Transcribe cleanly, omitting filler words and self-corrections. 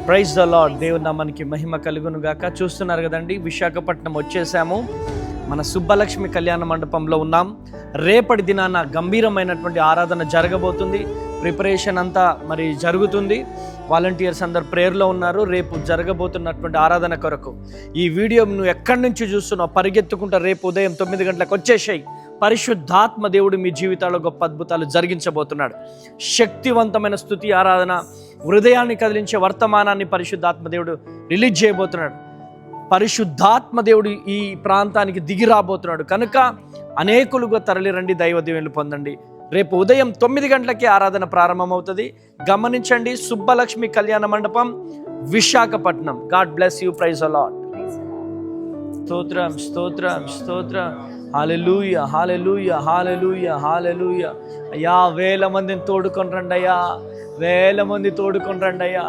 Praise the lord. దేవుని నామానికి మహిమ కలుగును గాక. చూస్తున్నారు కదండి, విశాఖపట్నం వచ్చేసాము. మన సుబ్బలక్ష్మి కళ్యాణ మండపంలో ఉన్నాం. రేపటి దినాన గంభీరమైనటువంటి ఆరాధన జరగబోతుంది. ప్రిపరేషన్ అంతా మరి జరుగుతుంది. వాలంటీర్స్ అందరు ప్రేయర్లో ఉన్నారు. రేపు జరగబోతున్నటువంటి ఆరాధన కొరకు ఈ వీడియో నువ్వు ఎక్కడి నుంచి చూస్తున్నావు, పరిగెత్తుకుంటా రేపు ఉదయం 9 గంటలకు వచ్చేసాయి. పరిశుద్ధాత్మ దేవుడు మీ జీవితాల్లో గొప్ప అద్భుతాలు జరిగించబోతున్నాడు. శక్తివంతమైన స్తుతి ఆరాధన, హృదయాన్ని కదిలించే వర్తమానాన్ని పరిశుద్ధాత్మ దేవుడు రిలీజ్ చేయబోతున్నాడు. పరిశుద్ధాత్మ దేవుడు ఈ ప్రాంతానికి దిగి రాబోతున్నాడు కనుక అనేకులుగా తరలి రండి, దైవ దీవెనలు పొందండి. రేపు ఉదయం 9 గంటలకి ఆరాధన ప్రారంభమవుతుంది. గమనించండి. Subbalakshmi Kalyana Mandapam, Visakhapatnam. God bless you. Praise the lord. స్తోత్రం స్తోత్రం స్తోత్రం. హల్లెలూయా హల్లెలూయా హల్లెలూయా హల్లెలూయా. అయ్యా, వేల మందిని తోడుకొని రండి అయ్యా, వేల మంది తోడుకొని రండి అయ్యా.